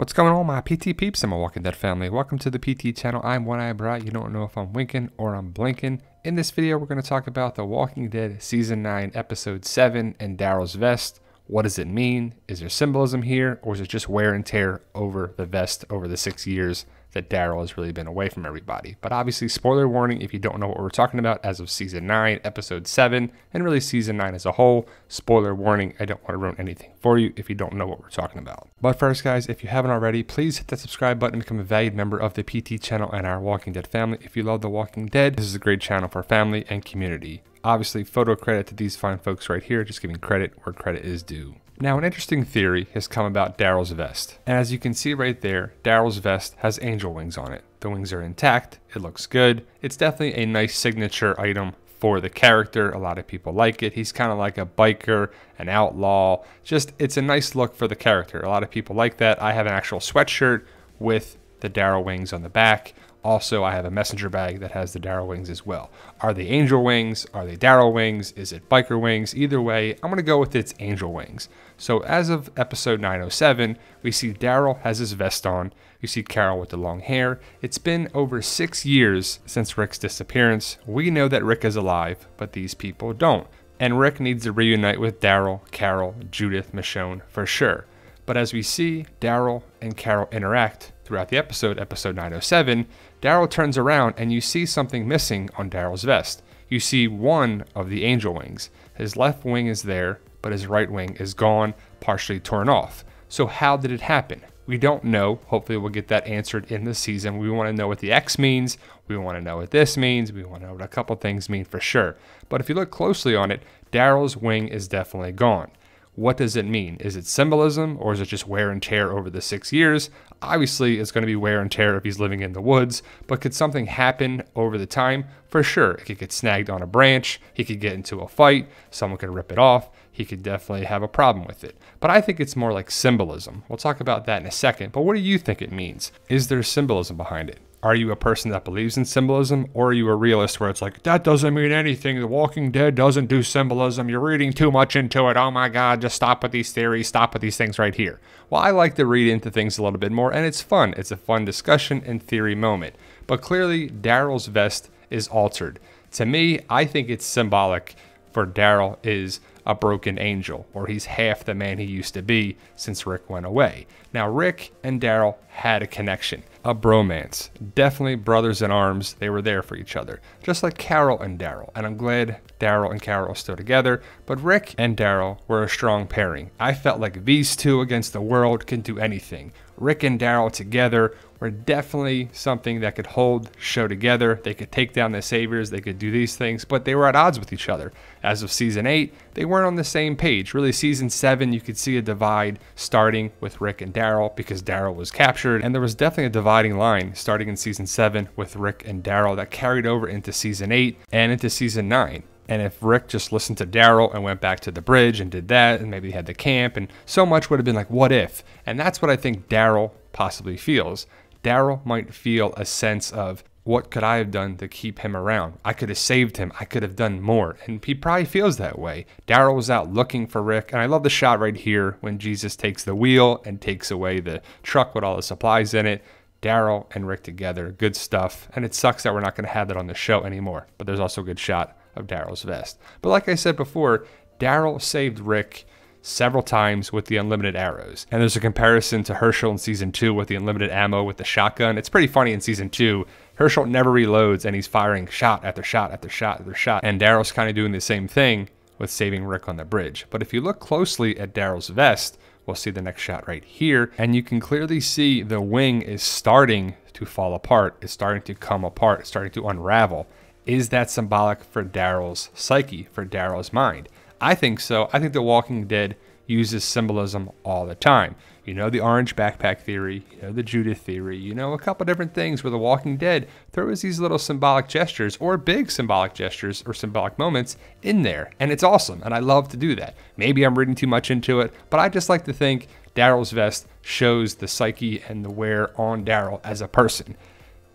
What's going on, my PT peeps and my Walking Dead family? Welcome to the PT channel. I'm One Eye Bright. You don't know if I'm winking or I'm blinking. In this video, we're going to talk about The Walking Dead Season 9, Episode 7, and Daryl's vest. What does it mean? Is there symbolism here, or is it just wear and tear over the vest over the 6 years that Daryl has really been away from everybody? But obviously, spoiler warning if you don't know what we're talking about as of Season 9, Episode 7, and really Season 9 as a whole. Spoiler warning, I don't want to ruin anything for you if you don't know what we're talking about. But first, guys, if you haven't already, please hit that subscribe button and become a valued member of the PT channel and our Walking Dead family. If you love The Walking Dead, this is a great channel for family and community. Obviously, photo credit to these fine folks right here, just giving credit where credit is due. Now, an interesting theory has come about Daryl's vest. And as you can see right there, Daryl's vest has angel wings on it. The wings are intact, it looks good. It's definitely a nice signature item for the character. A lot of people like it. He's kind of like a biker, an outlaw. It's a nice look for the character. A lot of people like that. I have an actual sweatshirt with the Daryl wings on the back. Also, I have a messenger bag that has the Daryl wings as well. Are they angel wings? Are they Daryl wings? Is it biker wings? Either way, I'm going to go with its angel wings. So as of episode 907, we see Daryl has his vest on. You see Carol with the long hair. It's been over 6 years since Rick's disappearance. We know that Rick is alive, but these people don't. And Rick needs to reunite with Daryl, Carol, Judith, Michonne for sure. But as we see Daryl and Carol interact throughout the episode, episode 907, Daryl turns around and you see something missing on Daryl's vest. You see one of the angel wings. His left wing is there, but his right wing is gone, partially torn off. So how did it happen? We don't know. Hopefully we'll get that answered in the season. We want to know what the X means. We want to know what this means. We want to know what a couple things mean for sure. But if you look closely on it, Daryl's wing is definitely gone. What does it mean? Is it symbolism, or is it just wear and tear over the 6 years? Obviously, it's going to be wear and tear if he's living in the woods, but could something happen over the time? For sure. It could get snagged on a branch. He could get into a fight. Someone could rip it off. He could definitely have a problem with it. But I think it's more like symbolism. We'll talk about that in a second, but what do you think it means? Is there symbolism behind it? Are you a person that believes in symbolism, or are you a realist where it's like, that doesn't mean anything, The Walking Dead doesn't do symbolism, you're reading too much into it, oh my god, just stop with these theories, stop with these things right here. Well, I like to read into things a little bit more, and it's fun. It's a fun discussion and theory moment. But clearly, Daryl's vest is altered. To me, I think it's symbolic for Daryl is a broken angel, or he's half the man he used to be since Rick went away. Now, Rick and Daryl had a connection, a bromance, definitely brothers in arms. They were there for each other, just like Carol and Daryl. And I'm glad Daryl and Carol are still together, but Rick and Daryl were a strong pairing. I felt like these two against the world can do anything. Rick and Daryl together were definitely something that could hold show together. They could take down the Saviors, they could do these things, but they were at odds with each other. As of season 8, they weren't on the same page. Really, season 7, you could see a divide starting with Rick and Daryl because Daryl was captured, and there was definitely a dividing line starting in season 7 with Rick and Daryl that carried over into season 8 and into season 9. And if Rick just listened to Daryl and went back to the bridge and did that, and maybe he had the camp, and so much would have been like, what if? And that's what I think Daryl possibly feels. Daryl might feel a sense of, what could I have done to keep him around? I could have saved him. I could have done more. And he probably feels that way. Daryl was out looking for Rick. And I love the shot right here when Jesus takes the wheel and takes away the truck with all the supplies in it. Daryl and Rick together. Good stuff. And it sucks that we're not going to have that on the show anymore. But there's also a good shot of Daryl's vest. But like I said before, Daryl saved Rick several times with the unlimited arrows. And there's a comparison to Herschel in season 2 with the unlimited ammo with the shotgun. It's pretty funny in season 2. Herschel never reloads and he's firing shot after shot after shot after shot. And Daryl's kind of doing the same thing with saving Rick on the bridge. But if you look closely at Daryl's vest, we'll see the next shot right here. And you can clearly see the wing is starting to fall apart. It's starting to come apart. It's starting to unravel. Is that symbolic for Daryl's psyche, for Daryl's mind? I think so. I think The Walking Dead uses symbolism all the time. You know the orange backpack theory, you know the Judith theory, you know a couple different things where The Walking Dead throws these little symbolic gestures or big symbolic gestures or symbolic moments in there. And it's awesome, and I love to do that. Maybe I'm reading too much into it, but I just like to think Daryl's vest shows the psyche and the wear on Daryl as a person.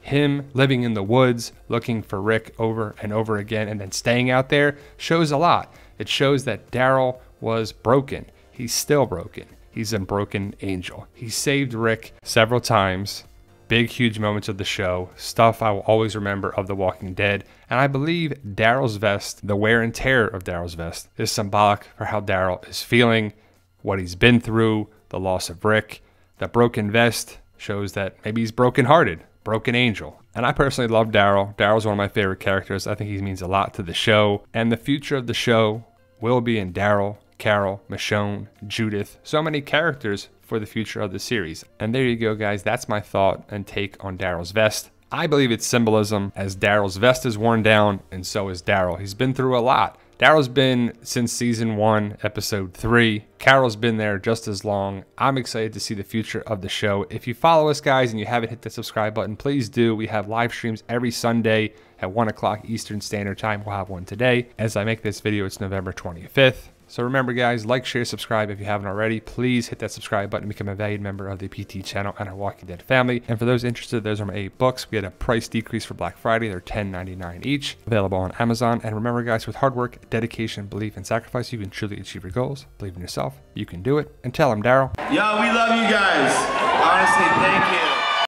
Him living in the woods, looking for Rick over and over again, and then staying out there shows a lot. It shows that Daryl was broken. He's still broken. he's a broken angel. He saved Rick several times. Big, huge moments of the show, stuff I will always remember of The Walking Dead. And I believe Daryl's vest, the wear and tear of Daryl's vest, is symbolic for how Daryl is feeling, what he's been through, the loss of Rick. The broken vest shows that maybe he's brokenhearted, broken angel. And I personally love Daryl. Daryl's one of my favorite characters. I think he means a lot to the show. And the future of the show will be in Daryl, Carol, Michonne, Judith, so many characters for the future of the series. And there you go, guys. That's my thought and take on Daryl's vest. I believe it's symbolism, as Daryl's vest is worn down and so is Daryl. He's been through a lot. Daryl's been since season 1, episode 3. Carol's been there just as long. I'm excited to see the future of the show. If you follow us, guys, and you haven't hit the subscribe button, please do. We have live streams every Sunday at 1 o'clock Eastern Standard Time. We'll have one today. As I make this video, it's November 25th. So remember, guys, like, share, subscribe if you haven't already. Please hit that subscribe button and become a valued member of the PT channel and our Walking Dead family. And for those interested, those are my 8 books. We had a price decrease for Black Friday. They're $10.99 each, available on Amazon. And remember, guys, with hard work, dedication, belief, and sacrifice, you can truly achieve your goals. Believe in yourself. You can do it. And tell them, Daryl. Yo, we love you guys. Honestly, thank you.